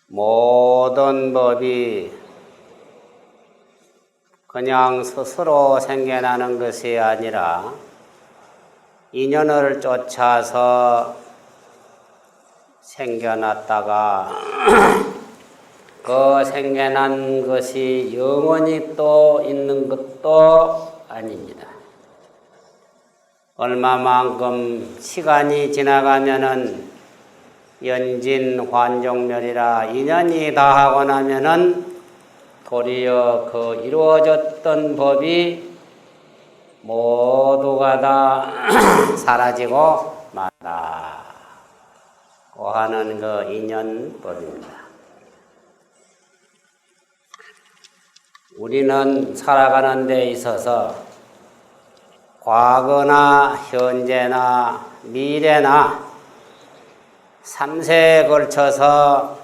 모든 법이 그냥 스스로 생겨나는 것이 아니라 인연을 쫓아서 생겨났다가 그 생겨난 것이 영원히 또 있는 것도 아닙니다. 얼마만큼 시간이 지나가면은 연진 환종멸이라 인연이 다하고 나면은 도리어 그 이루어졌던 법이 모두가 다 사라지고 말다 고 하는 그 인연법입니다. 우리는 살아가는 데 있어서 과거나 현재나 미래나 삼세에 걸쳐서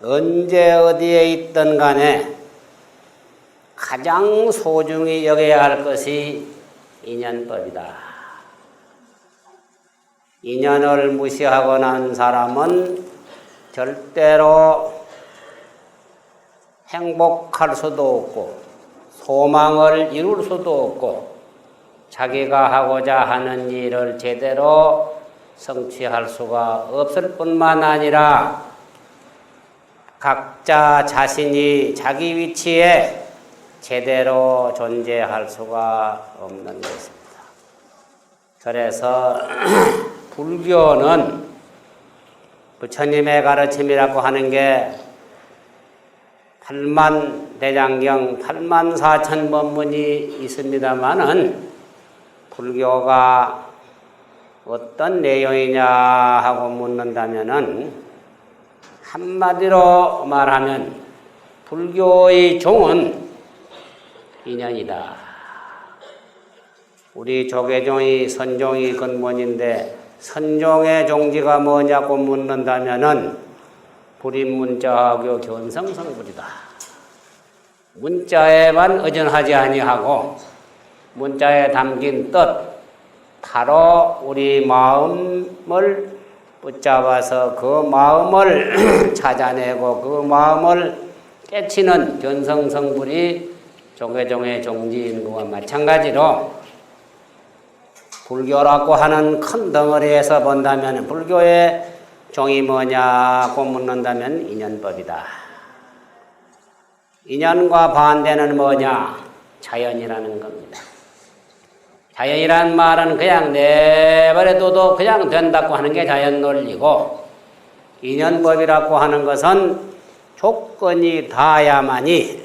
언제 어디에 있든 간에 가장 소중히 여겨야 할 것이 인연법이다. 인연을 무시하고 난 사람은 절대로 행복할 수도 없고 소망을 이룰 수도 없고 자기가 하고자 하는 일을 제대로 성취할 수가 없을 뿐만 아니라 각자 자신이 자기 위치에 제대로 존재할 수가 없는 것입니다. 그래서 불교는 부처님의 가르침이라고 하는 게 8만대장경 84,000법문이 있습니다마는 불교가 어떤 내용이냐 하고 묻는다면은 한마디로 말하면 불교의 종은 인연이다. 우리 조계종이 선종이 근본인데 선종의 종지가 뭐냐고 묻는다면은 불인문자하고 견성성불이다. 문자에만 의존하지 아니하고 문자에 담긴 뜻 바로 우리 마음을 붙잡아서 그 마음을 찾아내고 그 마음을 깨치는 견성성불이 조계종의 종지인 것과 마찬가지로 불교라고 하는 큰 덩어리에서 본다면 불교의 종이 뭐냐고 묻는다면 인연법이다. 인연과 반대는 뭐냐? 자연이라는 겁니다. 자연이란 말은 그냥 내버려둬도 그냥 된다고 하는 게 자연 논리고 인연법이라고 하는 것은 조건이 닿아야만이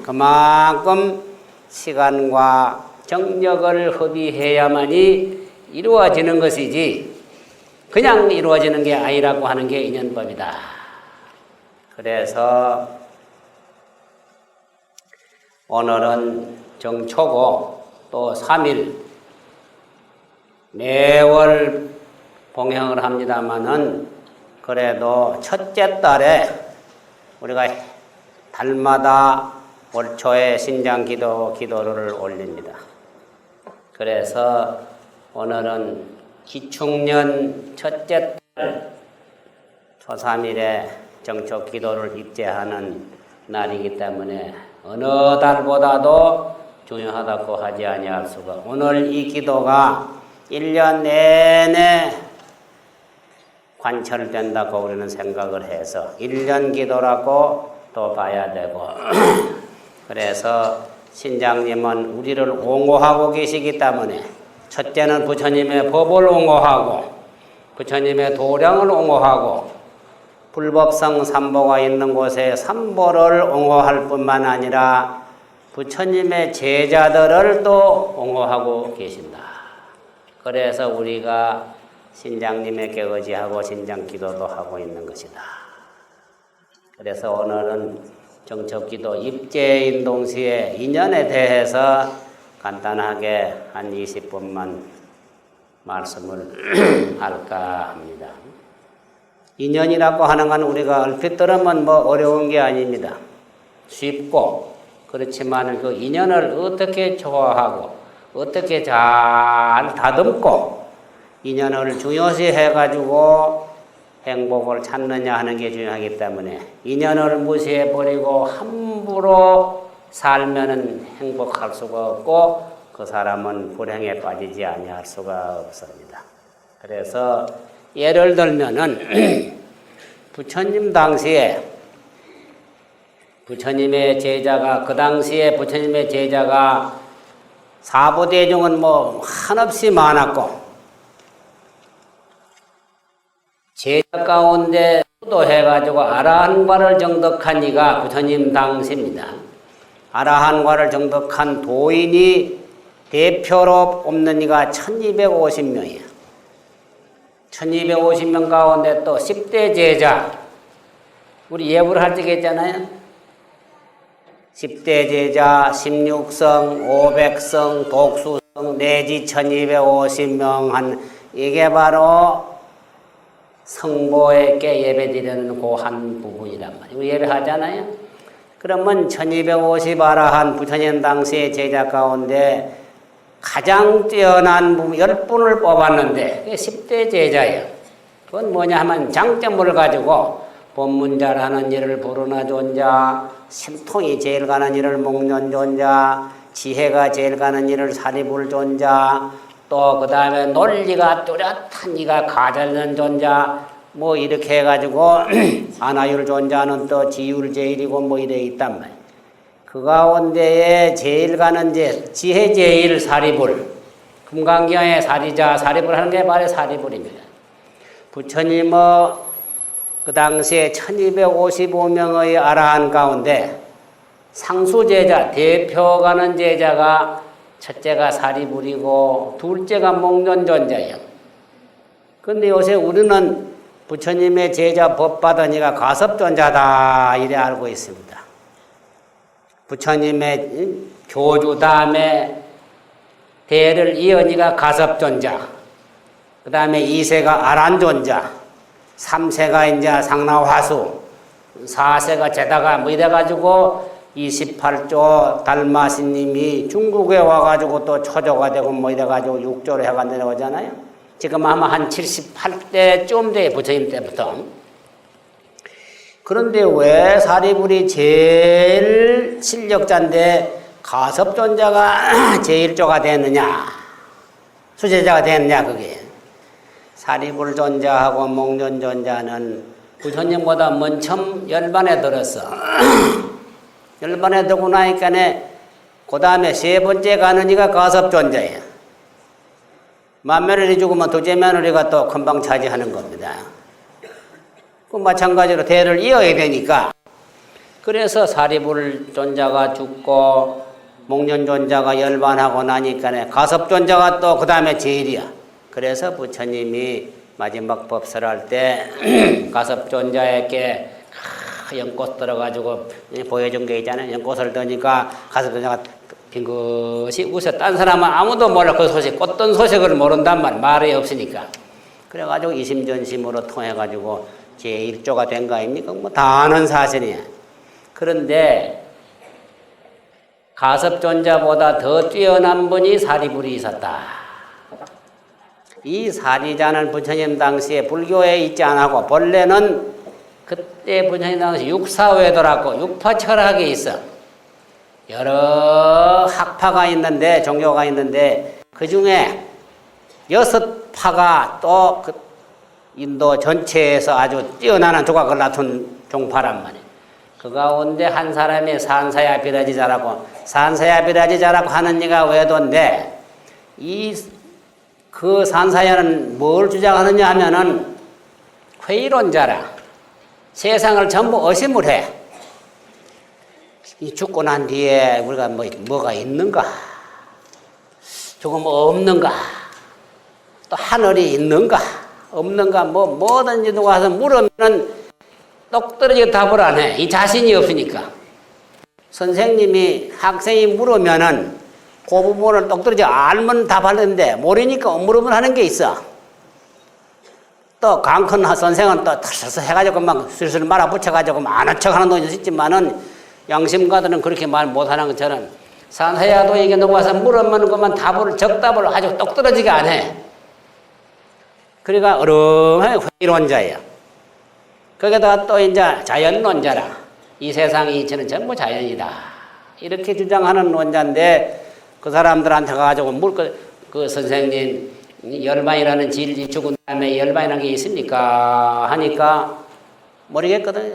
그만큼 시간과 정력을 허비해야만이 이루어지는 것이지 그냥 이루어지는 게 아니라고 하는 게 인연법이다. 그래서 오늘은 정초고 또 3일 매월 봉행을 합니다마는 그래도 첫째 달에 우리가 달마다 월초에 신장기도를 올립니다. 그래서 오늘은 기축년 첫째 달 초3일에 정초 기도를 입제하는 날이기 때문에 어느 달보다도 중요하다고 하지 아니할 수가. 오늘 이 기도가 1년 내내 관철된다고 우리는 생각을 해서 1년 기도라고 또 봐야 되고 그래서 신장님은 우리를 옹호하고 계시기 때문에 첫째는 부처님의 법을 옹호하고 부처님의 도량을 옹호하고 불법성 삼보가 있는 곳에 삼보를 옹호할 뿐만 아니라 부처님의 제자들을 또 옹호하고 계신다. 그래서 우리가 신장님에게 의지하고 신장기도도 하고 있는 것이다. 그래서 오늘은 정초기도 입제인 동시에 인연에 대해서 간단하게 한 20분만 말씀을 할까 합니다. 인연이라고 하는 건 우리가 얼핏 들으면 뭐 어려운 게 아닙니다. 쉽고 그렇지만 그 인연을 어떻게 좋아하고 어떻게 잘 다듬고 인연을 중요시 해가지고 행복을 찾느냐 하는 게 중요하기 때문에 인연을 무시해버리고 함부로 살면은 행복할 수가 없고 그 사람은 불행에 빠지지 아니할 수가 없습니다. 그래서 예를 들면은 부처님 당시에 부처님의 제자가 그 당시에 부처님의 제자가 사부대중은 뭐 한없이 많았고 제자 가운데 수도해가지고 아라한과를 정득한 이가 부처님 당시입니다. 아라한과를 정득한 도인이 대표로 뽑는 이가 1250명이에요. 1250명 가운데 또 10대 제자, 우리 예불 할 때 했잖아요. 10대 제자, 16성, 500성, 독수성, 내지 1250명 이게 바로 성모에게 예배드리는 그 한 부분이란 말이에요. 예배하잖아요. 그러면 1250 아라한 부처님 당시의 제자 가운데 가장 뛰어난 부분 10분을 뽑았는데 그게 10대 제자예요. 그건 뭐냐 하면 장점을 가지고 법문 잘하는 이를 부르나 존자, 심통이 제일 가는 이를 목련 존자, 지혜가 제일 가는 이를 사리불 존자, 또 그 다음에 논리가 뚜렷한 이가 가잘는 존자, 뭐 이렇게 해가지고 안하율 존자는 또 지율 제일이고 뭐 이래 있단 말이에요. 그 가운데에 제일 가는 지혜 제일 사리불, 금강경의 사리자 사리불 하는 게 바로 사리불입니다. 부처님의 그 당시에 1255명의 아라한 가운데 상수제자, 대표 가는 제자가 첫째가 사리불이고 둘째가 목련존자예요. 그런데 요새 우리는 부처님의 제자 법 받은 이가 가섭존자다 이래 알고 있습니다. 부처님의 교주 다음에 대를 이은 이가 가섭존자, 그 다음에 2세가 아란존자, 3세가 이제 상나화수, 4세가 제다가 뭐 이래가지고 28조 달마스님이 중국에 와가지고 또 초조가 되고 뭐 이래가지고 6조를 해가 내려오잖아요. 지금 아마 한 78대쯤 돼, 부처님 때부터. 그런데 왜 사리불이 제일 실력자인데 가섭존자가 제일조가 됐느냐, 수제자가 됐느냐, 그게. 사리불존자하고 목련존자는 부처님보다 먼저 열반에 들었어. 열반에 들고 나니까 그 다음에 세 번째 가는 이가 가섭존자예요. 맏며느리 죽으면 둘째 며느리가 또 금방 차지하는 겁니다. 그 마찬가지로 대를 이어야 되니까. 그래서 사리불존자가 죽고 목련존자가 열반하고 나니까 가섭존자가 또 그 다음에 제일이야. 그래서 부처님이 마지막 법설할 때 가섭존자에게 연꽃 들어가지고 보여준 게 있잖아요. 연꽃을 드니까 가섭존자가 빙긋이 웃어. 딴 사람은 아무도 몰라. 그 소식, 어떤 소식을 모른단 말, 말이 없으니까. 그래가지고 이심전심으로 통해가지고 제1조가 된 거 아닙니까? 뭐 다 아는 사실이에요. 그런데 가섭존자보다 더 뛰어난 분이 사리불이 있었다. 이 사리자는 부처님 당시에 불교에 있지 않고 본래는 그때 부처님 당시 육사외도라고 육파철학이 있어. 여러 학파가 있는데, 종교가 있는데 그 중에 6파가 또 그 인도 전체에서 아주 뛰어나는 조각을 낳은 종파란 말이에요. 그 가운데 한 사람이 산사야 비라지자라고, 산사야 비라지자라고 하는 이가 외도인데 그 산사야는 뭘 주장하느냐 하면은 회의론자라. 세상을 전부 의심을 해. 이 죽고 난 뒤에 우리가 뭐가 있는가? 조금 없는가? 또 하늘이 있는가? 없는가? 뭐든지 누가 와서 물으면은 똑 떨어지게 답을 안 해. 이 자신이 없으니까. 선생님이 학생이 물으면은 그 부분을 똑 떨어지게 알면 답하는데 모르니까 물으면 하는 게 있어. 또 강큰 선생은 또 털털 해가지고 막 슬슬 말아 붙여가지고 아는 척 하는 놈이 있지만은 양심가들은 그렇게 말 못하는 것처럼 산사야도 이게 누구 와서 물으면 그만 답을, 적답을 아주 똑 떨어지게 안 해. 그러니까 어렁하게 회의론자예요. 거기다가 또 이제 자연론자라. 이 세상 이치는 전부 자연이다. 이렇게 주장하는 논자인데 그 사람들한테 가가지고 그 선생님 열반이라는 진리 죽은 다음에 열반이라는 게 있습니까? 하니까 모르겠거든요.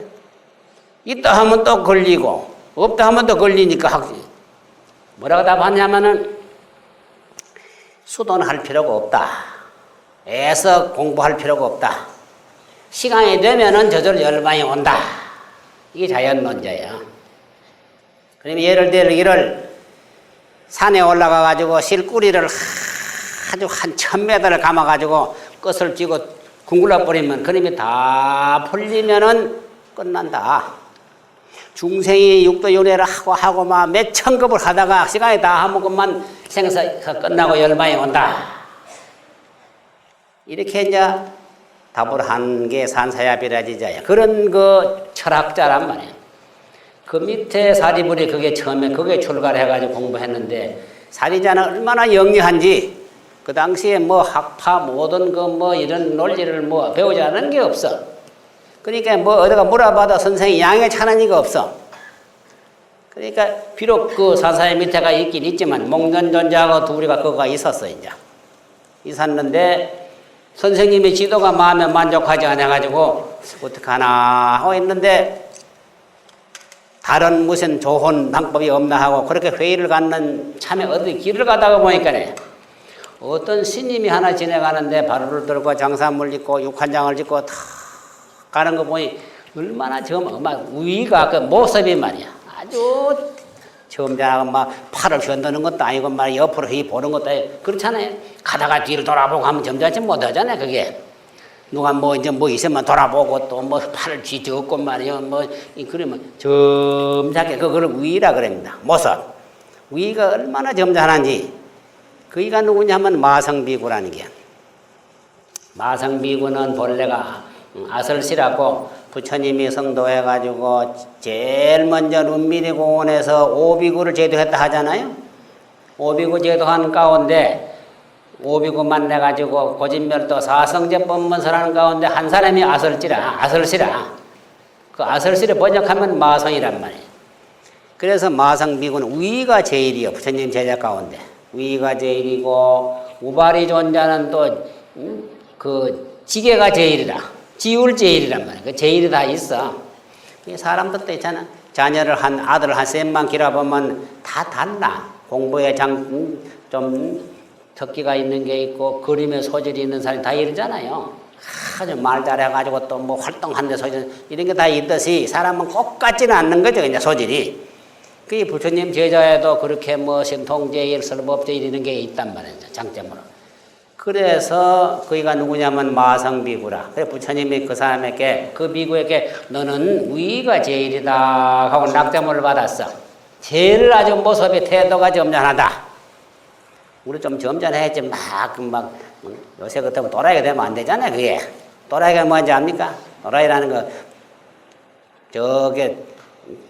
있다 하면 또 걸리고 없다 하면 또 걸리니까 뭐라고 답하냐면은 수도는 할 필요가 없다. 애써 공부할 필요가 없다. 시간이 되면은 저절로 열반이 온다. 이게 자연론자예요. 그러면 예를 들어 이를 산에 올라가 가지고 실꾸리를 아주 한 1000m를 감아 가지고 끝을 쥐고 궁굴러 버리면 그림이 다 풀리면은 끝난다. 중생이 육도윤회를 하고 막 몇천 급을 하다가 시간이 다 한 것만 생사가 끝나고 열반이 온다. 이렇게 이제 답을 한 게 산사야비라지자야. 그런 그 철학자란 말이에요. 그 밑에 사리불이 그게 처음에 그게 출가를 해가지고 공부했는데 사리자는 얼마나 영리한지 그 당시에 뭐 학파 모든 그 뭐 이런 논리를 뭐 배우지 않은 게 없어. 그러니까 뭐 어디가 물어봐도 선생이 양에 차는 이가 없어. 그러니까 비록 그 사사의 밑에가 있긴 있지만 목련존자하고 둘이가 그거가 있었어 이제. 있었는데 선생님의 지도가 마음에 만족하지 않아가지고 어떡하나 하고 있는데 다른 무슨 좋은 방법이 없나 하고 그렇게 회의를 갖는 참에 어디 길을 가다가 보니까 어떤 스님이 하나 지나가는데 바로를 들고 장사물 짓고 육한장을 짓고 다 가는 거 보니 얼마나 막 우위가 그 모습이 말이야. 아주 점잖하고 막 팔을 휘어드는 것도 아니고 막 옆으로 보는 것도 아니고 그렇잖아요. 가다가 뒤를 돌아보고 하면 점잖지 못하잖아요. 그게 누가 뭐 이제 뭐 있으면 돌아보고 또 뭐 팔을 쥐었고 말이요. 뭐 그러면 점잖게 그걸 우위라 그럽니다. 모습 우위가 얼마나 점잖한지. 그이가 누구냐면 마성비구라는 게. 마성비구는 본래가 아설시라고 부처님이 성도해가지고 제일 먼저 룬미리 공원에서 오비구를 제도했다 하잖아요. 오비구 제도한 가운데 오비구 만나가지고 고진멸도 사성제 법문서라는 가운데 한 사람이 아설시라. 그 아설시를 번역하면 마성이란 말이에요. 그래서 마성비구는 위가 제일이요. 부처님 제자 가운데. 위가 제일이고 우바리 존자는 또 그 지게가 제일이라. 지울 제일이란 말이야. 그 제일이 다 있어. 사람들도 있잖아. 자녀를 아들을 한 셋만 기라보면 다 달라. 공부에 좀 특기가 있는 게 있고 그림에 소질이 있는 사람이 다 이러잖아요. 아주 말 잘해가지고 또 뭐 활동하는데 소질 이런 게 다 있듯이 사람은 꼭 같지는 않는 거죠. 이제 소질이. 그 부처님 제자에도 그렇게 뭐 신통제일, 설법제일 이런 게 있단 말이죠. 장점으로. 그래서 그이가 누구냐면 마성비구라. 그래 부처님이 그 사람에게 그 비구에게 너는 위가 제일이다 하고 낙점을 받았어. 제일 아주 모습이 태도가 점잖하다. 우리 좀 점잖해야지 막 요새 그때면 또라이가 되면 안 되잖아요. 그게 또라이가 뭔지 압니까? 또라이라는 거 저게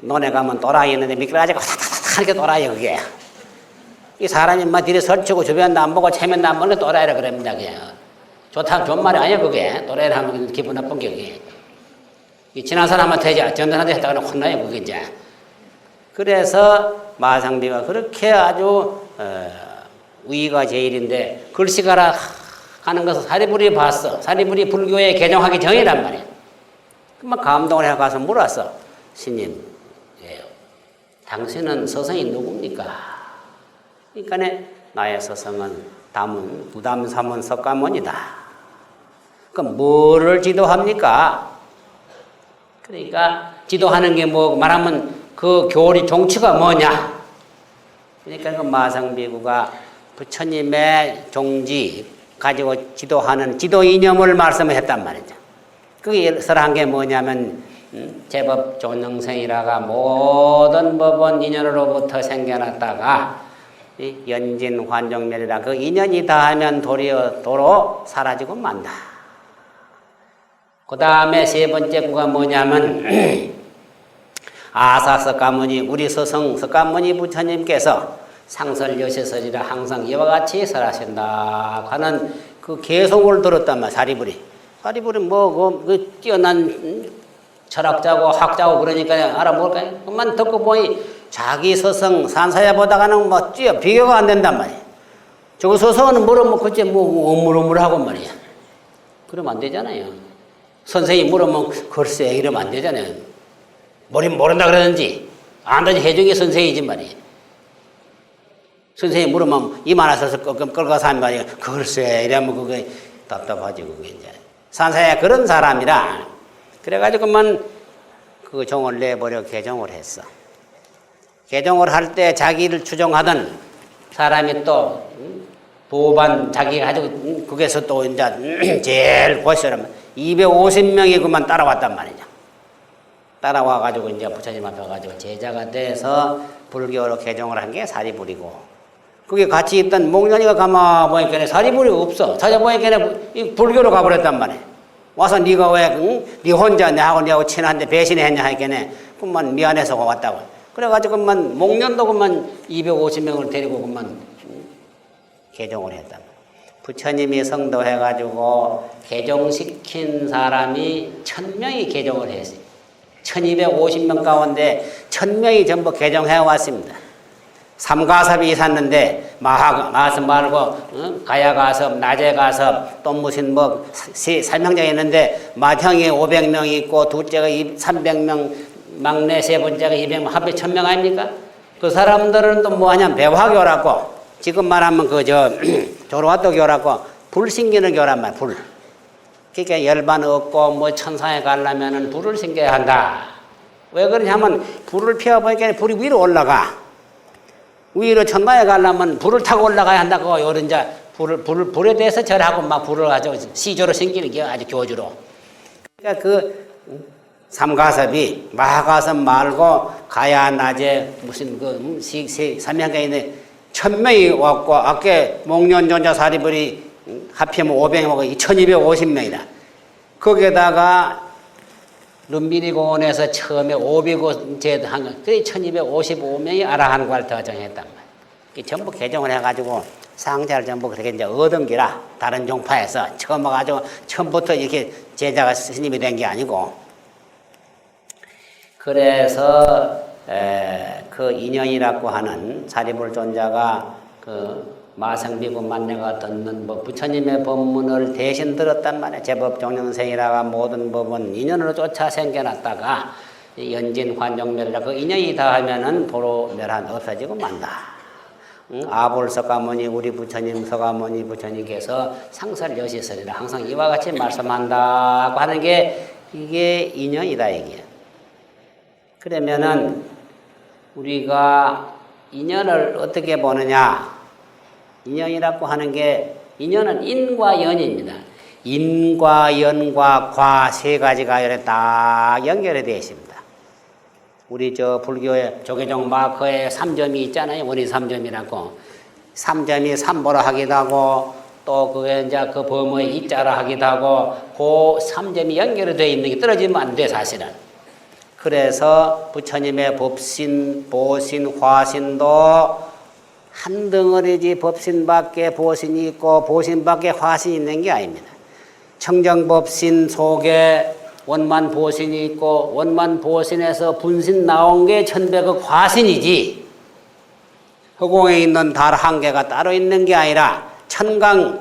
논에 가면 또라이 있는데 미끄러지고 타타타타 이렇게 또라이 그게. 이 사람이 막 뒤에 설치고 주변도 안 보고 체면도 안 보는 게 또라이라 그럽니다. 그게. 좋은 말이 아니야 그게. 또라이라 하면 기분 나쁜 게 그게. 이 지난 사람한테 이제 전전한테 했다가 혼나요 그게 이제. 그래서 마상비가 그렇게 아주 위가 제일인데 글씨가라 하는 것을 사리불이 봤어. 사리불이 불교에 개종하기 전이란 말이야. 그만 감동을 해 가서 물었어. 스님, 당신은 서성이 누굽니까? 그러니까 나의 서성은 부담삼은 석가모니다. 그럼 뭐를 지도합니까? 그러니까 지도하는 게 뭐 말하면 그 교리 종치가 뭐냐? 그러니까 그 마성비구가 부처님의 종지 가지고 지도하는 지도 이념을 말씀했단 말이죠. 그게 설한 게 뭐냐면 제법 존영생이라가 모든 법은 인연으로부터 생겨났다가 연진 환종멸이라 그 인연이 다하면 도로 사라지고 만다. 그 다음에 세 번째 구가 뭐냐면 아사 석가모니 우리 서성 석가모니 부처님께서 상설여세설이라 항상 이와 같이 설하신다 하는 그 개송을 들었단 말이야. 사리불이 뭐 그 뛰어난 철학자고 학자고 그러니까 알아볼까요? 그만 듣고 보니 자기 스승 산사야보다가는 뭐 뛰어 비교가 안 된단 말이야. 저거 스승은 물으면 그때 뭐 어물어물하고 말이야. 그러면 안 되잖아요. 선생님이 물으면 글쎄 이러면 안 되잖아요. 모른다 그러는지 안다지 해중이 선생이지 말이야. 선생님이 물으면 이만하셔서 끌어가서 한 말이야. 글쎄 이러면 그게 답답하지 그게 이제. 산사야 그런 사람이라 그래가지고 그만 그 종을 내버려 개종을 했어. 개종을 할 때 자기를 추종하던 사람이 또 도반 자기가 가지고 거기서 또 이제 제일 고시라면 250명이 그만 따라왔단 말이죠. 따라와가지고 이제 부처님 앞에 가지고 제자가 돼서 불교로 개종을 한 게 사리불이고, 그게 같이 있던 목련이가 가만 보니까 사리불이 없어. 찾아보니까 불교로 가버렸단 말이야. 와서 네가 왜 네 혼자 내하고 친한데 배신했냐 하니까 그만 미안해서 왔다고. 그래가지고 그만 목련도 그만 250명을 데리고 그만 개종을 했단 말이야. 부처님이 성도해가지고 개종시킨 사람이 1000명이 개종을 했어요. 1250명 가운데 1000명이 전부 개종해왔습니다. 삼가섭이 있었는데 마하섭 말고 가야가섭, 나제가섭, 또 무슨 뭐 설명장이 있는데 마형이 500명 있고 둘째가 300명, 막내 세 번째가 200명, 합해 1000명 아닙니까? 그 사람들은 또 뭐하냐면 배화교라고, 지금 말하면 조로와토교라고 불 신기는 교란 말이야. 불. 그러니까 열반 없고 뭐 천상에 가려면은 불을 신겨야 한다. 왜 그러냐면 불을 피워보니까 불이 위로 올라가. 위로 천당에 가려면 불을 타고 올라가야 한다고. 요런 이제 불에 대해서 절하고 막 불을 아주 시조로 신기는 게 아주 교주로. 그러니까 그 삼가섭이 마하가섭 말고 가야 낮에 무슨 그 삼양가에 있는 1000명이 왔고, 아까 목련존자 사리불이 합치면 500명이고 1250명이다. 거기에다가 룸비니 공원에서 처음에 500원 제한 거, 그래 1255명이 아라한과를 더 정했단 말이야. 전부 개종을 해가지고 상자를 전부 그렇게 이제 얻은 기라. 다른 종파에서 처음 와가지고 처음부터 이렇게 제자가 스님이 된 게 아니고. 그래서 그 인연이라고 하는 사리불 존자가 그 마성비구 만내가 듣는 법, 부처님의 법문을 대신 들었단 말이야. 제법 종영생이라가 모든 법은 인연으로 쫓아 생겨났다가 연진 관종멸이라 그 인연이 다하면은 도로 멸한 없어지고 만다. 아볼 서가모니 우리 부처님 서가모니 부처님께서 상설 여시설이라 항상 이와 같이 말씀한다고 하는 게 이게 인연이다 이게. 그러면은 우리가 인연을 어떻게 보느냐? 인연이라고 하는 게, 인연은 인과 연입니다. 인과 연과 과 세 가지가 이렇게 딱 연결이 되어 있습니다. 우리 저 불교의 조계종 마커에 3점이 있잖아요. 원인 3점이라고. 3점이 삼보라 하기도 하고, 또 그게 이제 그 범어의 이자라 하기도 하고, 그 3점이 연결이 되어 있는 게 떨어지면 안 돼, 사실은. 그래서 부처님의 법신, 보신, 화신도 한 덩어리지 법신밖에 보신이 있고 보신밖에 화신이 있는 게 아닙니다. 청정법신 속에 원만 보신이 있고 원만 보신에서 분신 나온 게 천백억 화신이지, 허공에 있는 달 한 개가 따로 있는 게 아니라 천강,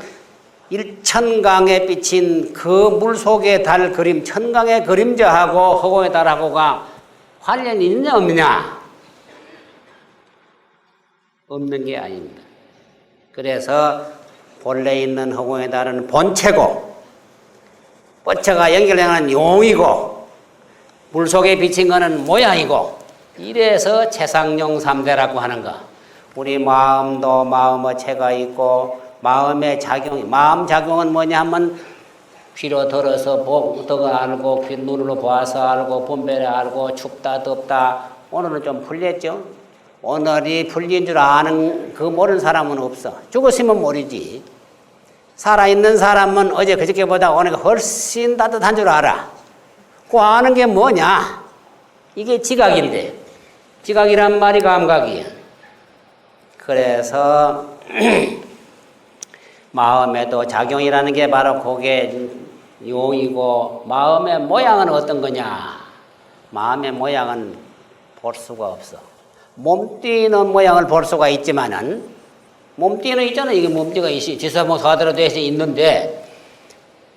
일천강에 비친 그 물 속의 달 그림, 천강의 그림자하고 허공의 달하고가 관련이 있느냐 없느냐? 없는 게 아닙니다. 그래서 본래 있는 허공의 달은 본체고, 뻗쳐가 연결되는 용이고, 물속에 비친 것은 모양이고, 이래서 채상용 삼대라고 하는 거. 우리 마음도 마음의 체가 있고, 마음의 작용, 마음 작용은 뭐냐 하면 귀로 들어서 보고 알고, 눈으로 보아서 알고, 분별해 알고, 춥다 덥다. 오늘은 좀 풀렸죠? 오늘이 풀린 줄 아는 그 모르는 사람은 없어. 죽었으면 모르지. 살아있는 사람은 어제 그저께보다 오늘 훨씬 따뜻한 줄 알아. 그 아는 게 뭐냐? 이게 지각인데. 지각이란 말이 감각이야. 그래서 마음에도 작용이라는 게 바로 그게 용이고, 마음의 모양은 어떤 거냐? 마음의 모양은 볼 수가 없어. 몸띠는 모양을 볼 수가 있지만은, 몸띠는 있잖아. 이게 몸띠가 지사모 사대로 있는데,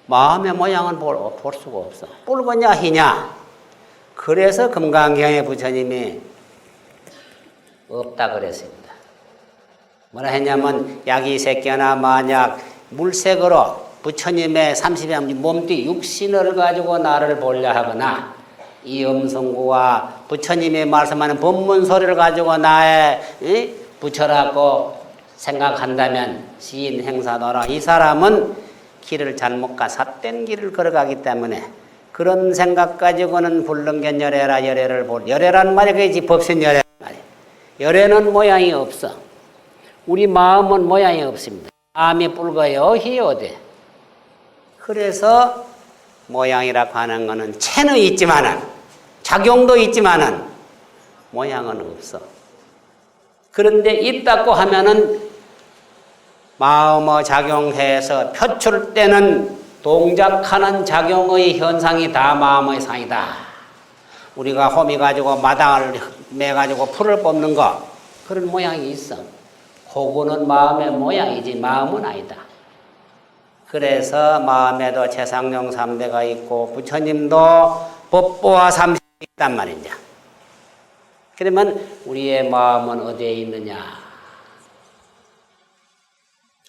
마음의 모양은 볼 수가 없어. 붉으냐, 희냐. 그래서 금강경에 부처님이 없다 그랬습니다. 뭐라 했냐면, 약이 새끼나 만약 물색으로 부처님의 30양 몸띠 육신을 가지고 나를 보려 하거나, 이 음성구와 부처님이 말씀하는 법문 소리를 가지고 나에 붙여라고 생각한다면 시인 행사노라. 이 사람은 길을 잘못 가 삿된 길을 걸어가기 때문에 그런 생각 가지고는 불능견 열애라 열애를 볼. 열애란 말이 그지 법신 열애 말이야. 열애는 모양이 없어. 우리 마음은 모양이 없습니다. 마음이 붉어요, 희어돼. 그래서 모양이라고 하는 것은 체는 있지만은, 작용도 있지만은, 모양은 없어. 그런데 있다고 하면은, 마음의 작용해서 표출되는 동작하는 작용의 현상이 다 마음의 상이다. 우리가 호미 가지고 마당을 매가지고 풀을 뽑는 거, 그런 모양이 있어. 그거는 마음의 모양이지, 마음은 아니다. 그래서 마음에도 최상용 3대가 있고 부처님도 법보와 삼식이 있단 말이냐. 그러면 우리의 마음은 어디에 있느냐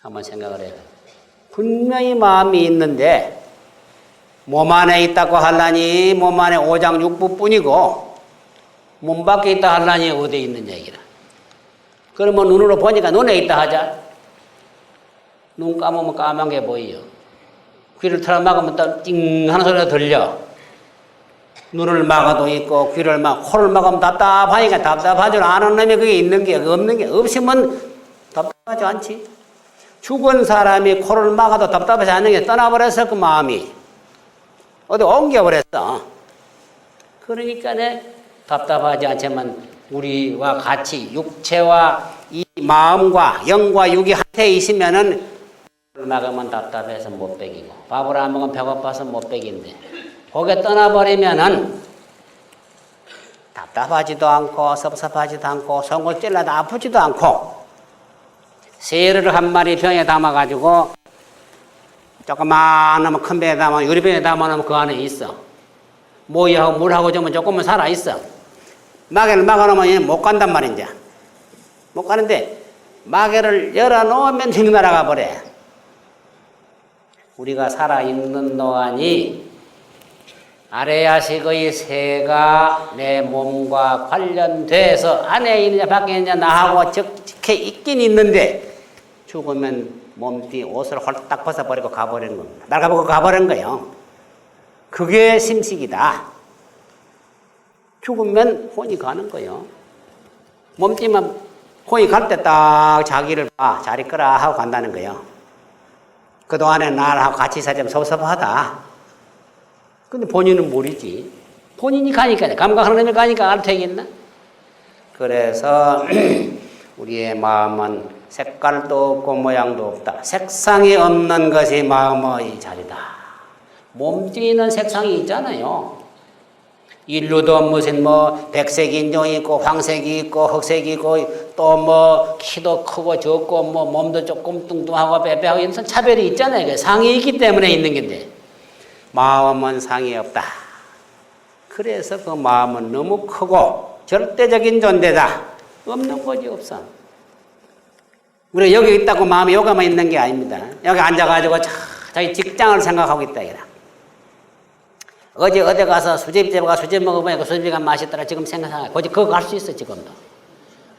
한번 생각을 해요. 분명히 마음이 있는데 몸 안에 있다고 하려니 몸 안에 오장육부뿐이고 몸 밖에 있다 하려니 어디에 있느냐 얘기라. 그러면 눈으로 보니까 눈에 있다 하자. 눈 감으면 까만 게 보이요. 귀를 털어막으면 또 띵 하는 소리가 들려. 눈을 막아도 있고 귀를 코를 막으면 답답하니까 답답하지 않은 놈이 그게 있는 게 없는 게 없으면 답답하지 않지. 죽은 사람이 코를 막아도 답답하지 않는 게 떠나버렸어. 그 마음이 어디 옮겨버렸어. 그러니까 답답하지 않지만 우리와 같이 육체와 이 마음과 영과 육이 한테 있으면은 막으면 답답해서 못 먹이고 밥을 안 먹으면 배고파서 못 먹인데 거기에 떠나버리면은 답답하지도 않고 섭섭하지도 않고 속을 찔러도 아프지도 않고 새를 한 마리 병에 담아가지고 조그마한 큰 병에 담아 유리병에 담아놓으면 그 안에 있어. 모이하고 물하고 좀 조금은 살아있어. 마개를 막아놓으면 못 간단 말이지. 못 가는데 마개를 열어놓으면 휙 날아가 버려. 우리가 살아있는 동안이 아래야식의 새가 내 몸과 관련돼서 안에 있느냐 밖에 있느냐 나하고 적직해 있긴 있는데 죽으면 몸띠 옷을 홀딱 벗어버리고 가버리는 겁니다. 날가보고 가버리는 거예요. 그게 심식이다. 죽으면 혼이 가는 거예요. 몸띠만 혼이 갈 때 딱 자기를 봐. 잘 있거라 하고 간다는 거예요. 그동안에 나하고 같이 있어야지 섭섭하다. 근데 본인은 모르지. 본인이 가니까, 감각하는 놈이 가니까 알 테겠나? 그래서 우리의 마음은 색깔도 없고 모양도 없다. 색상이 없는 것이 마음의 자리다. 몸띠는 색상이 있잖아요. 인류도 무슨 백색 인종이 있고 황색이 있고 흑색이 있고 또 키도 크고 적고 몸도 조금 뚱뚱하고 빼빼하고 이런 차별이 있잖아요. 상이 있기 때문에 있는 건데 마음은 상이 없다. 그래서 그 마음은 너무 크고 절대적인 존재다. 없는 곳이 없어. 우리 여기 있다고 마음이 여기만 있는 게 아닙니다. 여기 앉아가지고 자기 직장을 생각하고 있다. 이라. 어제 어디 가서 수제비집 가서 수제비 먹어보니까 수제비가 맛있더라. 지금 생각해. 거기 그거 갈 수 있어 지금도.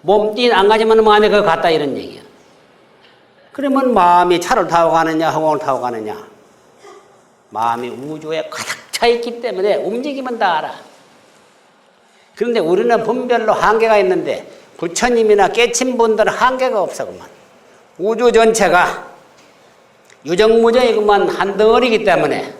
몸띠 안 가지만 마음이 그거 갔다 이런 얘기야. 그러면 마음이 차를 타고 가느냐 항공을 타고 가느냐. 마음이 우주에 가득 차 있기 때문에 움직이면 다 알아. 그런데 우리는 분별로 한계가 있는데 부처님이나 깨친 분들은 한계가 없어 그만. 우주 전체가 유정무정이 그만 한 덩어리이기 때문에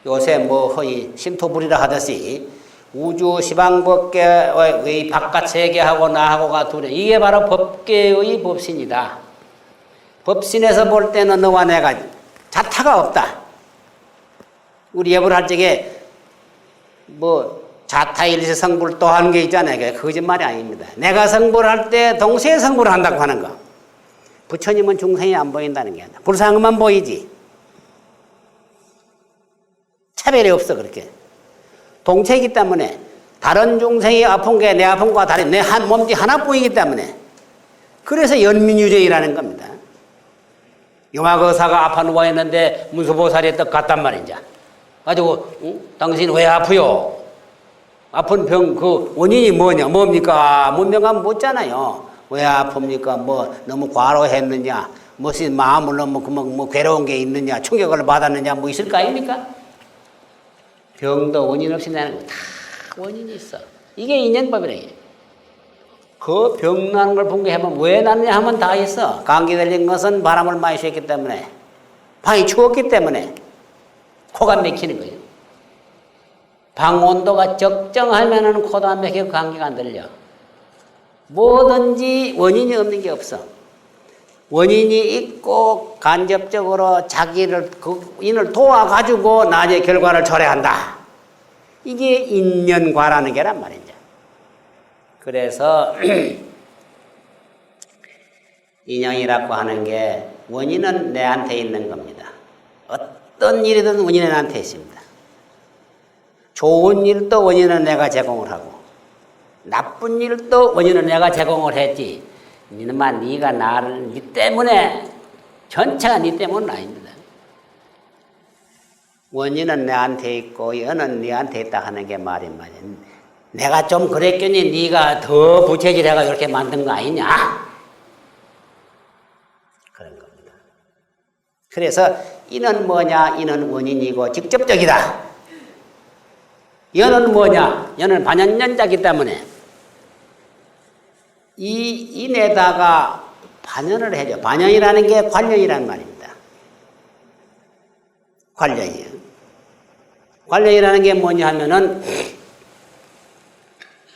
요새 허이 신토불이라 하듯이 우주 시방법계의 바깥 세계하고 나하고가 둘이 이게 바로 법계의 법신이다. 법신에서 볼 때는 너와 내가 자타가 없다. 우리 예불 할 적에 자타일시 성불 또 하는 게 있잖아요. 그게 거짓말이 아닙니다. 내가 성불할 때 동시에 성불을 한다고 하는 거. 부처님은 중생이 안 보인다는 게 아니라 불상만 보이지. 차별이 없어 그렇게. 동체이기 때문에 다른 중생이 아픈 게 내 아픈 거와 다른 내 한 몸이 하나뿐이기 때문에 그래서 연민유죄이라는 겁니다. 용화거사가 아파 누워있는데 문수보살이 떡 갔단 말이죠. 가지고 당신 왜 아프요? 아픈 병 그 원인이 뭐냐? 뭡니까? 문명하면 묻잖아요. 왜 아픕니까? 뭐 너무 과로했느냐? 무슨 마음을 너무 뭐 괴로운 게 있느냐? 충격을 받았느냐? 뭐 있을 거 아닙니까? 병도 원인 없이 나는 거 다 원인이 있어. 이게 인연법이래. 그 병 나는 걸 분개하면 왜 났냐 하면 다 있어. 감기 걸린 것은 바람을 많이 쐈기 때문에, 방이 추웠기 때문에 코가 막히는 거예요. 방 온도가 적정하면은 코도 안 막히고 감기가 안 들려. 뭐든지 원인이 없는 게 없어. 원인이 있고 간접적으로 자기를 그 인을 도와가지고 나중에 결과를 초래한다. 이게 인연과라는 게란 말이죠. 그래서 인연이라고 하는 게 원인은 내한테 있는 겁니다. 어떤 일이든 원인은 나한테 있습니다. 좋은 일도 원인은 내가 제공을 하고 나쁜 일도 원인은 내가 제공을 했지. 니는만 네가 나를 니 때문에 전체가 니 때문은 아닙니다. 원인은 내한테 있고 연은 네한테 있다 하는 게 말이 말이야. 내가 좀 그랬더니 네가 더 부채질해가 이렇게 만든 거 아니냐? 그런 겁니다. 그래서 이는 뭐냐? 이는 원인이고 직접적이다. 연은 뭐냐? 연은 반연연자이기 때문에 이 인에다가 반연을 해줘. 반연이라는 게 관련이라는 말입니다. 관련이에요. 관련이라는 게 뭐냐 하면은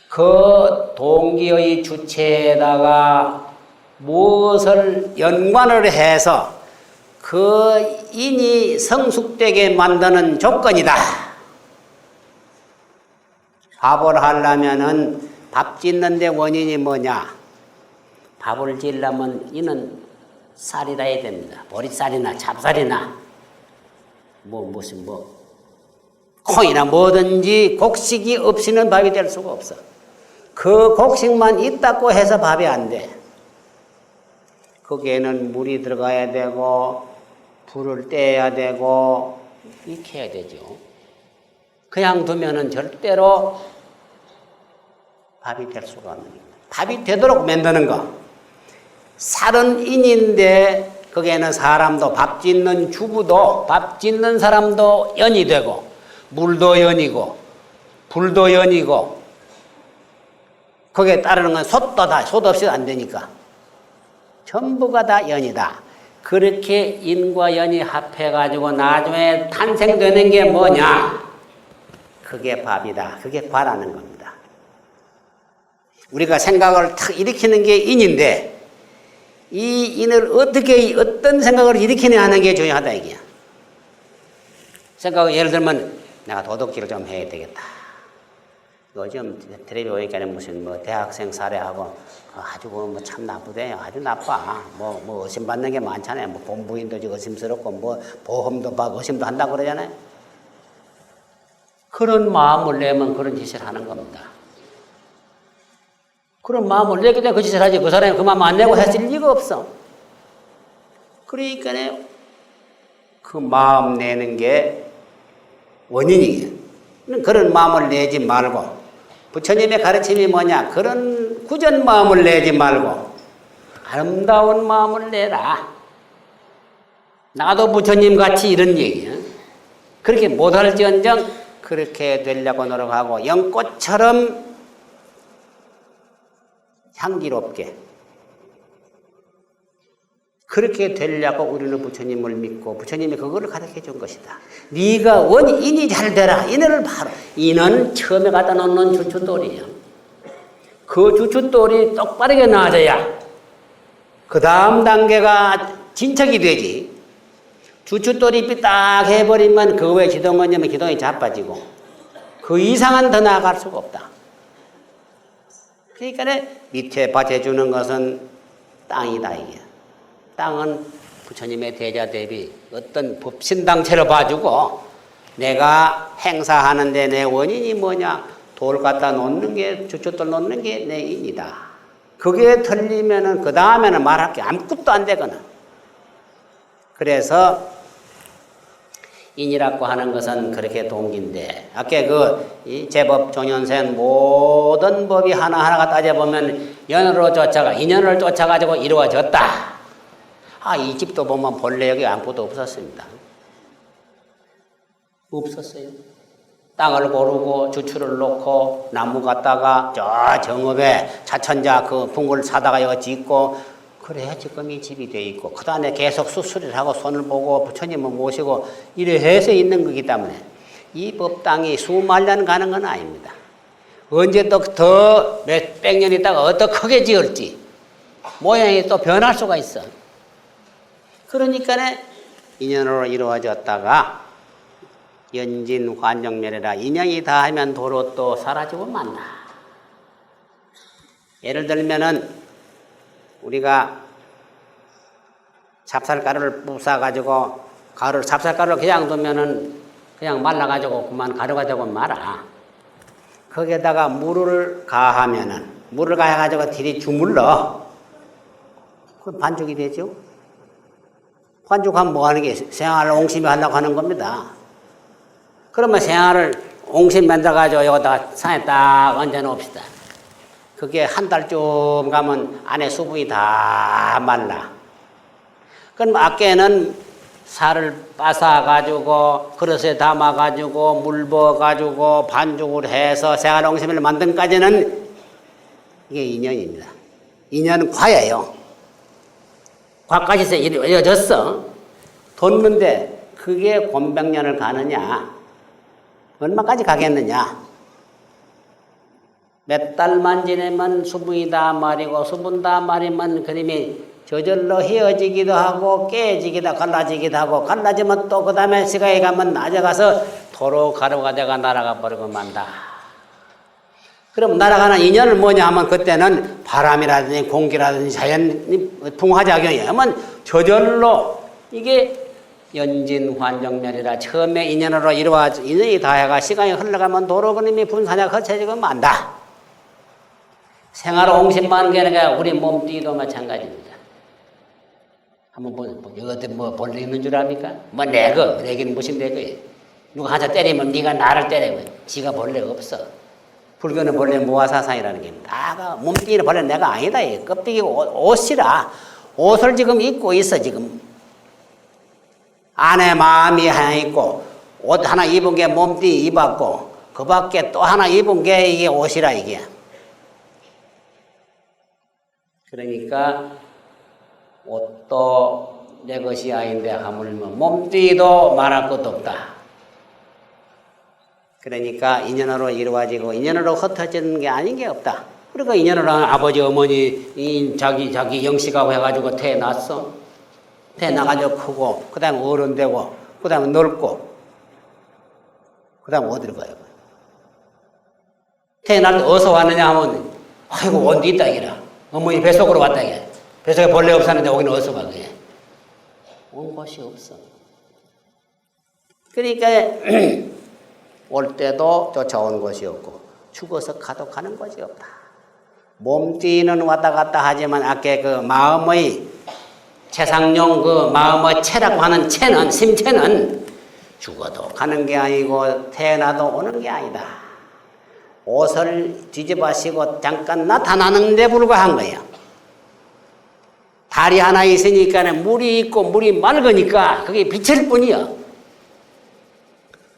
그 동기의 주체에다가 무엇을 연관을 해서 그 인이 성숙되게 만드는 조건이다. 밥을 하려면은 밥 짓는데 원인이 뭐냐? 밥을 지으려면 이는 쌀이라 해야 됩니다. 보리쌀이나 찹쌀이나 무슨 콩이나 뭐든지 곡식이 없이는 밥이 될 수가 없어. 그 곡식만 있다고 해서 밥이 안 돼. 거기에는 물이 들어가야 되고 불을 떼야 되고 이렇게 해야 되죠. 그냥 두면은 절대로 밥이 될 수가 없는 거예요. 밥이 되도록 만드는 거. 쌀은 인인데 거기에는 사람도 밥 짓는 주부도 밥 짓는 사람도 연이 되고 물도 연이고 불도 연이고 거기에 따르는 건 솥도 다 솥 없이 안 되니까 전부가 다 연이다. 그렇게 인과 연이 합해가지고 나중에 탄생되는 게 뭐냐? 그게 밥이다. 그게 과라는 겁니다. 우리가 생각을 탁 일으키는 게 인인데 이 인을 어떻게 어떤 생각을 일으키냐 하는 게 중요하다 이게야. 생각을 예를 들면 내가 도덕질을 좀 해야 되겠다. 요즘 텔레비 보니까 무슨 대학생 살해하고 아주 참 나쁘대요. 아주 나빠. 의심받는 게 많잖아요. 본부인도 의심스럽고 보험도 막 의심도 한다고 그러잖아요. 그런 마음을 내면 그런 짓을 하는 겁니다. 그런 마음을 내기 때문에 그 짓을 하지. 그 사람이 그 마음 안 내고 했을 리가 없어. 그러니까 그 마음 내는 게 원인이에요. 그런 마음을 내지 말고 부처님의 가르침이 뭐냐? 그런 구전 마음을 내지 말고 아름다운 마음을 내라. 나도 부처님 같이 이런 얘기야. 그렇게 못할지언정 그렇게 되려고 노력하고 연꽃처럼 향기롭게 그렇게 되려고 우리는 부처님을 믿고 부처님이 그거를 가르쳐 준 것이다. 네가 원인이 잘 되라. 인을 바로. 인은 처음에 갖다 놓는 주춧돌이에요. 그 주춧돌이 똑바르게 나아져야 그 다음 단계가 진척이 되지. 주춧돌이 삐딱 해버리면 그 외에 기둥 얹으면 기둥이 자빠지고 그 그 이상은 더 나아갈 수가 없다. 그러니까 밑에 밭에 주는 것은 땅이다 이게. 땅은 부처님의 대자 대비 어떤 법신당체로 봐주고 내가 행사하는데 내 원인이 뭐냐? 돌 갖다 놓는 게 주춧돌 놓는 게 내 인이다. 그게 틀리면은 그 다음에는 말할 게 아무것도 안 되거든. 그래서 인이라고 하는 것은 그렇게 동기인데 아까 이 제법 종연생 모든 법이 하나하나가 따져보면 연으로 쫓아가 인연을 쫓아가지고 이루어졌다. 이 집도 보면 본래 여기 아무것도 없었습니다. 없었어요. 땅을 고르고 주추를 놓고 나무 갖다가 저 정읍에 차천자 그 풍굴 사다가 여기 짓고 그래야 지금 이 집이 돼 있고 그 다음에 계속 수술을 하고 손을 보고 부처님을 모시고 이래 해서 있는 거기 때문에 이 법당이 수만 년 가는 건 아닙니다. 언제 또 더 몇백 년 있다가 어떻게 크게 지을지 모양이 또 변할 수가 있어. 그러니까 인연으로 이루어졌다가 연진 환정멸이라 인연이 다 하면 도로 또 사라지고 만다. 예를 들면은 우리가 찹쌀가루를 부숴가지고 찹쌀가루를 그냥 두면은 그냥 말라가지고 그만 가루가 되고 말아. 거기에다가 물을 가하면은 물을 가해가지고 들이 주물러. 그 반죽이 되죠. 반죽하면 뭐 하는 게 생활을 옹심히 하려고 하는 겁니다. 그러면 생활을 옹심 만들어가지고 여기다가 산에 딱 얹어놓읍시다. 그게 한 달쯤 가면 안에 수분이 다 말라. 그럼 아께는 살을 빻아가지고 그릇에 담아가지고 물 부어가지고 반죽을 해서 생활 옹심을 만든까지는 이게 인연입니다. 인연은 과예요. 과까지 이어졌어. 뒀는데 그게 곤백년을 가느냐? 얼마까지 가겠느냐? 몇 달만 지내면 수분이 다 마리고 수분 다 마리면 그림이 저절로 헤어지기도 하고 깨지기도 갈라지기도 하고 갈라지면 또 그 다음에 시간이 가면 낮에 가서 도로 가루가 돼가 날아가 버리고 만다. 그럼 날아가는 인연은 뭐냐 하면 그때는 바람이라든지 공기라든지 자연 풍화작용이 하면 저절로 이게 연진 환정멸이라 처음에 인연으로 인연이 다해가 시간이 흘러가면 도로 그림이 분산이 거쳐지고 만다. 생활 옹심만 게 아니라 우리 몸뚱이도 마찬가지입니다. 한번 어디 벌레 있는 줄 압니까? 내기는 무슨 내거예요? 누가 한자 때리면 네가 나를 때리면 지가 벌레 없어. 불교는 벌레 무아사상이라는 게 다가 몸뚱이는 벌레 내가 아니다. 껍데기 옷이라 옷을 지금 입고 있어 지금. 안에 마음이 하나 있고 옷 하나 입은 게 몸뚱이 입었고 그 밖에 또 하나 입은 게 이게 옷이라 이게. 그러니까 옷도 내 것이 아닌데 하물며 몸뚱이도 말할 것도 없다. 그러니까 인연으로 이루어지고 인연으로 흩어지는 게 아닌 게 없다. 그러니까 인연으로 아버지 어머니 자기 영식하고 해가지고 태어났어. 태어나가지고 크고 그 다음에 어른 되고 그 다음에 넓고 그 다음에 어디로 가요? 태어날 때 어디서 왔느냐 하면 아이고 어디 있다 이라. 어머니 뱃속으로 왔다 이게. 뱃속에 벌레 없었는데 여기는 어디서 가 그게. 온 곳이 없어. 그러니까 올 때도 쫓아온 것이 없고 죽어서 가도 가는 것이 없다. 몸뚱이는 왔다 갔다 하지만 아까 그 마음의 최상용 그 마음의 체라고 하는 체는 심체는 죽어도 가는 게 아니고 태어나도 오는 게 아니다. 옷을 뒤집어 씌고 잠깐 나타나는데 불과한 거야. 달이 하나 있으니까 물이 있고 물이 맑으니까 그게 빛일 뿐이야.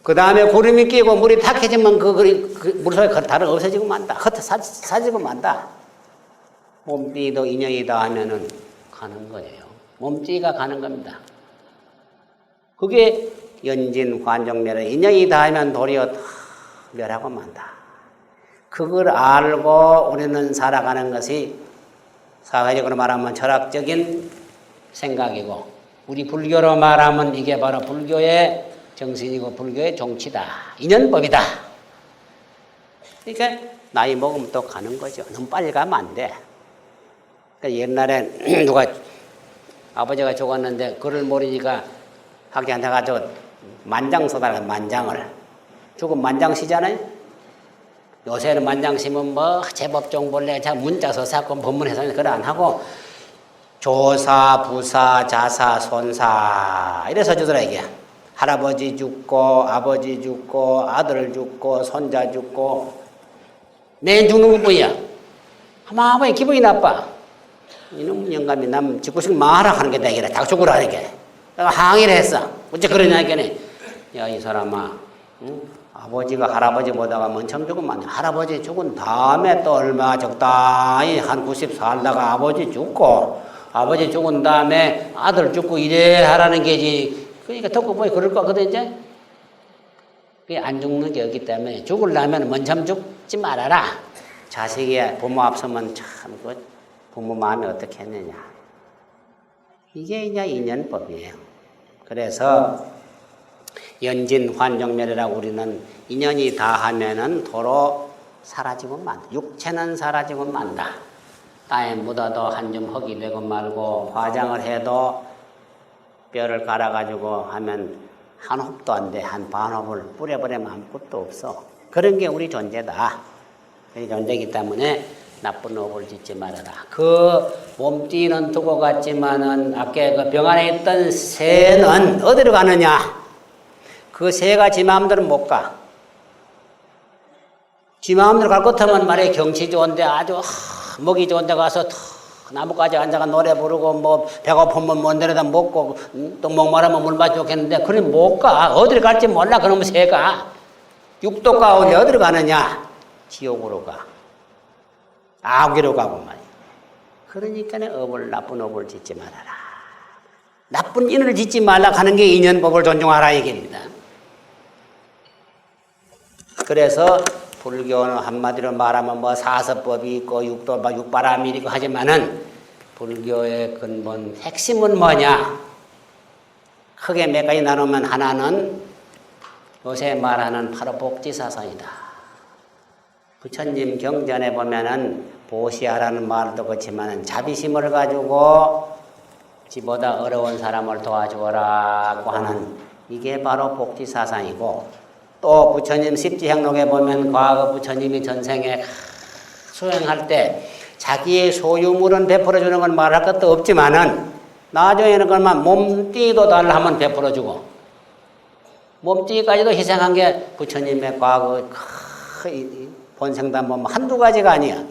그 다음에 구름이 끼고 물이 탁해지면 그 물속에 달은 없어지고 만다. 사지고 만다. 몸뚱이도 인연이다 하면은 가는 거예요. 몸뚱이가 가는 겁니다. 그게 연진 환정멸의 인연이다 하면 도리어 다 멸하고 만다. 그걸 알고 우리는 살아가는 것이 사회적으로 말하면 철학적인 생각이고 우리 불교로 말하면 이게 바로 불교의 정신이고 불교의 정치다. 인연법이다. 그러니까 나이 먹으면 또 가는 거죠. 너무 빨리 가면 안 돼. 그러니까 옛날에 누가 아버지가 죽었는데 글을 모르니까 학교한테 가서 만장 써달라. 만장을. 죽으면 만장 쓰잖아요. 요새는 만장 쓰면 뭐 제법 정보를 자 문자 써서 하고 법문해서 그걸 안 하고 조사, 부사, 자사, 손사 이래서 주더라 이게. 할아버지 죽고 아버지 죽고 아들 죽고 손자 죽고 내 죽는 것뿐이야. 아마 기분이 나빠. 이놈 영감이 남 죽고 싶으면 말아 하는 게 내게 다 죽으라는 게. 내가 항의를 했어. 어째 그러냐니까 야 이 사람아, 응? 아버지가 할아버지 보다가 먼저 죽으면 안 돼. 할아버지 죽은 다음에 또 얼마 적당히 한 90 살다가 아버지 죽고 아버지 죽은 다음에 아들 죽고 이래 하라는 게지. 그러니까 듣고 보니 그럴 거 같거든 이제. 그게 안 죽는 게 없기 때문에 죽으려면 먼저 죽지 말아라. 자식이 부모 앞서면 참 그 부모 마음이 어떻게 했느냐. 이게 이제 인연법이에요. 그래서 연진 환정멸이라고 우리는 인연이 다하면은 도로 사라지고 만다. 육체는 사라지고 만다. 땅에 묻어도 한 줌 흙이 되고 말고 화장을 해도 뼈를 갈아가지고 하면 한 홉도 안 돼. 한 반홉을 뿌려버리면 아무것도 없어. 그런 게 우리 존재다. 우리 존재이기 때문에 나쁜 업을 짓지 말아라. 그 몸띠는 두고 갔지만은 아까 그 병 안에 있던 새는 어디로 가느냐? 그 새가 지 마음대로 못 가. 지 마음대로 갈 것 같으면 말이야 경치 좋은데 아주 먹이 좋은데 가서 나뭇가지 앉아가 노래 부르고 뭐 배고프면 먼 데려다 먹고 또 목마르면 물 마시고 좋겠는데 그럼 못 가. 어디로 갈지 몰라. 그러면 새가 육도 가운데 어디로 가느냐? 지옥으로 가. 악귀로 가고 말이야. 그러니까 나쁜 업을 짓지 말아라. 나쁜 인을 짓지 말라 하는 게 인연법을 존중하라 얘기입니다. 그래서 불교는 한마디로 말하면 뭐 사서법이 있고 육바람이 있고 하지만은 불교의 근본 핵심은 뭐냐? 크게 몇 가지 나누면 하나는 요새 말하는 바로 복지사상이다. 부처님 경전에 보면은 보시하라는 말도 그렇지만은 자비심을 가지고 지보다 어려운 사람을 도와주어라고 하는 이게 바로 복지사상이고 또 부처님 십지행록에 보면 과거 부처님이 전생에 수행할 때 자기의 소유물은 베풀어주는 건 말할 것도 없지만은 나중에는 그만 몸띠도 달라 하면 베풀어주고 몸띠까지도 희생한 게 부처님의 과거 본생담 보면 한두 가지가 아니야.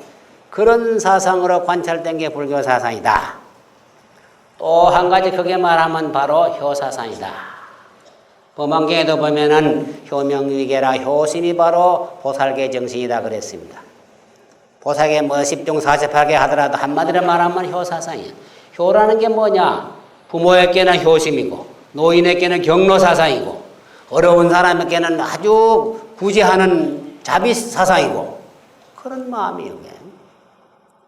그런 사상으로 관찰된 게 불교 사상이다. 또 한 가지 크게 말하면 바로 효사상이다. 법화경에도 보면은 효명위계라 효심이 바로 보살계 정신이다 그랬습니다. 보살계 뭐 10종 48개 하더라도 한마디로 말하면 효사상이야. 효라는 게 뭐냐? 부모에게는 효심이고 노인에게는 경로사상이고 어려운 사람에게는 아주 구제하는 자비사상이고 그런 마음이에요.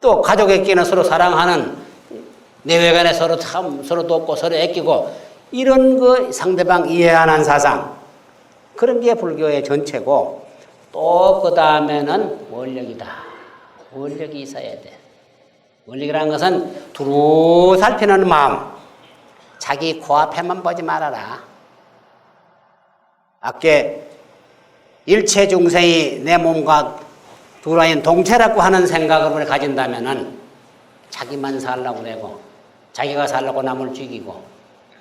또 가족에게는 서로 사랑하는 내외간에 서로 돕고 서로 애끼고 이런 그 상대방 이해하는 사상 그런 게 불교의 전체고 또 그 다음에는 원력이다. 원력이 있어야 돼. 원력이라는 것은 두루 살피는 마음. 자기 코앞에만 보지 말아라. 아까 일체 중생이 내 몸과 두라인 동체라고 하는 생각을 가진다면은 자기만 살라고 그러고 자기가 살라고 남을 죽이고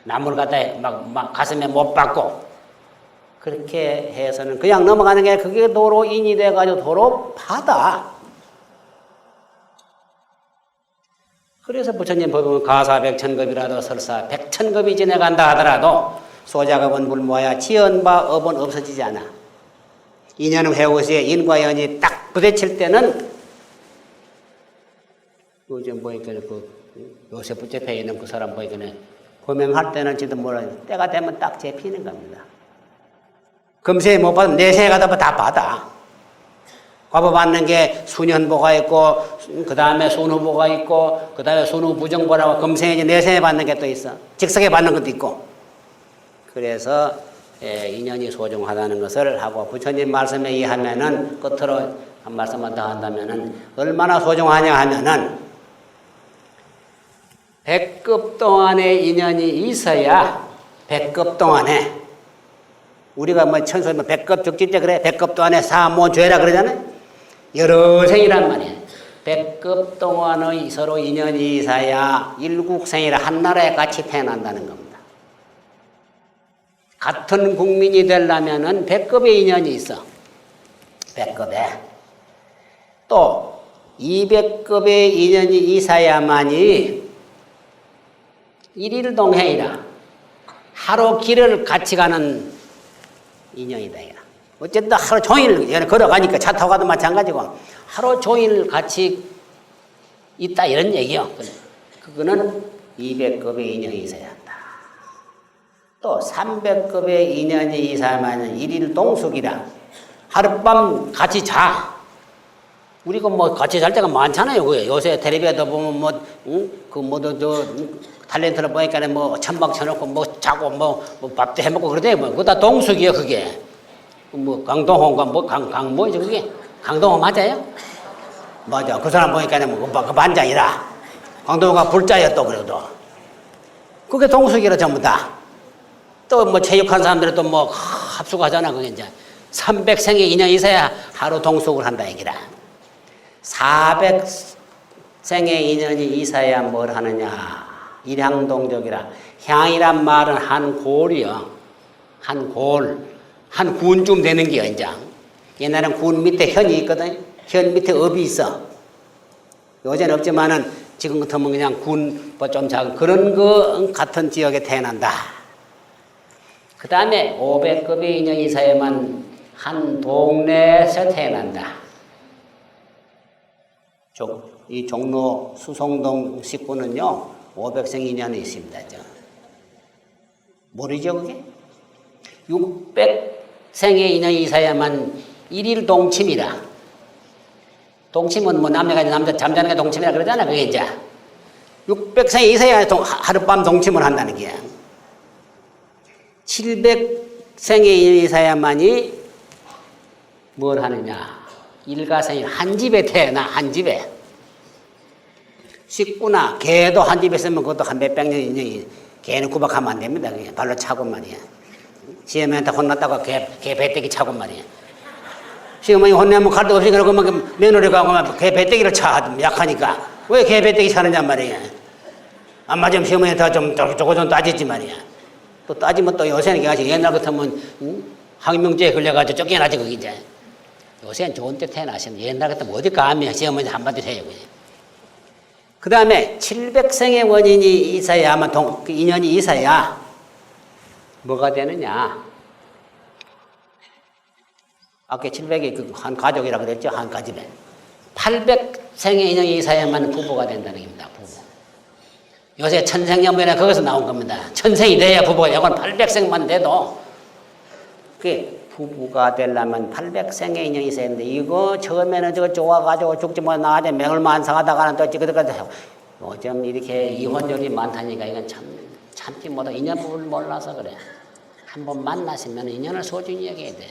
남을 갖다 막 가슴에 못 박고 그렇게 해서는 그냥 넘어가는 게 그게 도로 인이 돼가지고 도로 파다. 그래서 부처님 법은 가사백천급이라도 설사 백천급이 지내간다 하더라도 소작업은 불모야 지연바 업은 없어지지 않아. 인연은 회오시에 인과 연이 딱 부딪힐 때는 요즘 보니까 요새 붙잡혀 있는 그 사람 보니까 범행할 때는 지도 몰라요. 때가 되면 딱 잡히는 겁니다. 금세 못 받으면 내생에 가다 보면 다 받아. 과보 받는 게 수년보가 있고 그 다음에 순후보가 있고 그 다음에 순후부정보라고 금생에 내생에 받는 게 또 있어. 직석에 받는 것도 있고. 그래서 인연이 소중하다는 것을 하고 부처님 말씀에 의하면은 끝으로 한 말씀만 더 한다면은 얼마나 소중하냐 하면은 백급 동안의 인연이 있어야 백급 동안에 우리가 뭐 천소에 뭐 백급 적집제 그래 백급 동안에 사모 죄라 그러잖아요. 여러 생이란 말이에요. 백급 동안의 서로 인연이 있어야 일국생이라 한 나라에 같이 태어난다는 겁니다. 같은 국민이 되려면은 백급의 인연이 있어. 백급에. 또 200급의 인연이 있어야만이 일일동행이라 하루 길을 같이 가는 인연이다. 어쨌든 하루 종일 걸어가니까 차 타고 가도 마찬가지고 하루 종일 같이 있다 이런 얘기요. 그거는 200급의 인연이 있어야 한다. 또 300급의 인연이 있어야만 일일동숙이라 하룻밤 같이 자. 우리가 뭐 같이 잘 때가 많잖아요. 그게 요새 텔레비에도 보면 탤런트를 보니까 뭐 천막 쳐놓고 뭐 자고 뭐 밥도 해먹고 그러대. 뭐 그거 다 동숙이에요. 그게 뭐 강동호가 뭐 뭐죠 그게 강동호 맞아요? 맞아. 그 사람 보니까 뭐 그 반장이라 강동호가 불자야 또 그래도 그게 동숙이라 전부 다. 또 뭐 체육한 사람들은 또 뭐 합숙하잖아. 그게 이제 300생의 인연이 있어야 하루 동숙을 한다 얘기라. 400생의 인연이 있어야 뭘 하느냐. 일향동적이라. 향이란 말은 한 골이요. 한 골. 한 군쯤 되는 게요, 이제. 옛날엔 군 밑에 현이 있거든. 현 밑에 업이 있어. 요새는 없지만은 지금 같으면 그냥 군, 뭐 좀 작은 그런 거 같은 지역에 태어난다. 그 다음에 500급의 인연이 있어야만 한 동네에서 태어난다. 이 종로 수송동 식구는요, 500생 인연이 있습니다. 모르죠, 그게? 600생의 인연이 있어야만 일일 동침이라. 동침은 뭐 남자가 잠자는 게 동침이라 그러잖아, 그게 이제. 600생이 있어야 하룻밤 동침을 한다는 게. 700생의 인연이 있어야만이 뭘 하느냐. 일가생일 한 집에 태어나, 한 집에. 식구나 개도 한 집에 있으면 그것도 한 몇백 년 인연이 개는 구박하면 안 됩니다. 그냥 발로 차고 말이야. 시어머니한테 혼났다가 개 배때기 차고 말이야. 시어머니 혼내면 갈 데 없으니까 그러면 며느리가 개 배때기를 차. 약하니까. 왜 개 배때기 차느냐 말이야. 안 맞으면 시어머니한테 조금 좀 따지지 말이야. 또 따지면 또 요새는 걔가 옛날 같으면 항명죄에 걸려가지고 쫓겨나지 그게 이제. 요새는 좋은 때 태어나시면 옛날 같으면 어디 가면 시어머니 한마디 해요. 그 다음에 700생의 원인이 있어야만 그 인연이 있어야 뭐가 되느냐. 아까 700이 한 가족이라 그랬죠. 한 가집에. 800생의 인연이 있어야만 부부가 된다는 겁니다. 부부. 요새 천생연분에 거기서 나온 겁니다. 천생이 돼야 부부가 되고 800생만 돼도 그게 부부가 되려면 800생의 인연이 있어야 되는데 이거 처음에는 저거 좋아가지고 죽지 뭐 나가자 맹을만상하다가는 또 찌그덕까지 요즘 이렇게 이혼율이 많다니까 이건 참지 못하고 인연법을 몰라서 그래. 한번 만나시면 인연을 소중히 여겨야 돼.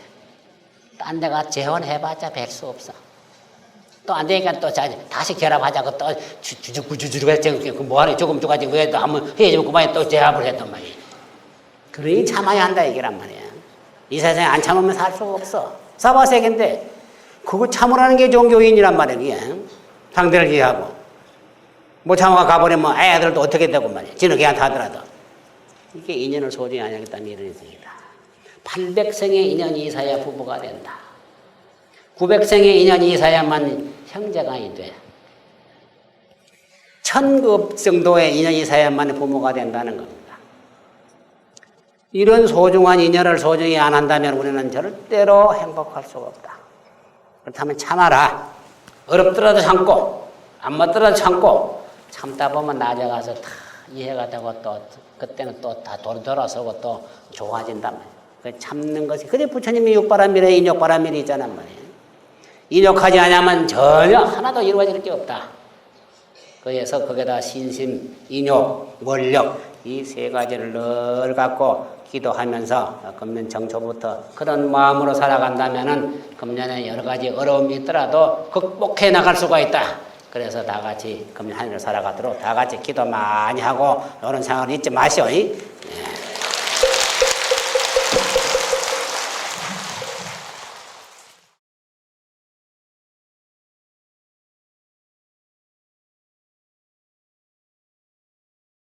딴 데가 재혼해봤자 뵐 수 없어. 또 안 되니까 또 다시 결합하자고 또 주주주주주주 그 뭐하니 조금 줘가지고 왜 또 한번 헤어지면 그만에 또 재합을 했단 말이야. 그러니 참아야 한다 얘기란 말이야. 이 세상에 안 참으면 살 수가 없어. 사바세계인데 그거 참으라는 게 종교인이란 말이야. 상대를 이해하고. 못 참아가 가버리면 애들도 어떻게 되고 말이야. 지는 걔한테 하더라도. 이게 인연을 소중히 안 하겠다는 이런 뜻입니다. 800생의 인연이 있어야 부부가 된다. 900생의 인연이 있어야만 형제간이 돼. 1000급 정도의 인연이 있어야만 부모가 된다는 겁니다. 이런 소중한 인연을 소중히 안 한다면 우리는 절대로 행복할 수가 없다. 그렇다면 참아라. 어렵더라도 참고, 안 맞더라도 참고, 참다 보면 나중에 가서 다 이해가 되고 또, 그때는 또 다 돌아서고 또 좋아진단 말이야. 그 참는 것이. 그래 부처님이 육바라밀에 인욕바라밀이 있잖아 말이야. 인욕하지 않으면 전혀 하나도 이루어질 게 없다. 그래서 거기다 신심, 인욕, 원력 이 세 가지를 늘 갖고 기도하면서 금년 정초부터 그런 마음으로 살아간다면은 금년에 여러 가지 어려움이 있더라도 극복해 나갈 수가 있다. 그래서 다 같이 금년 한 해를 살아가도록 다 같이 기도 많이 하고 이런 생각을 잊지 마시오.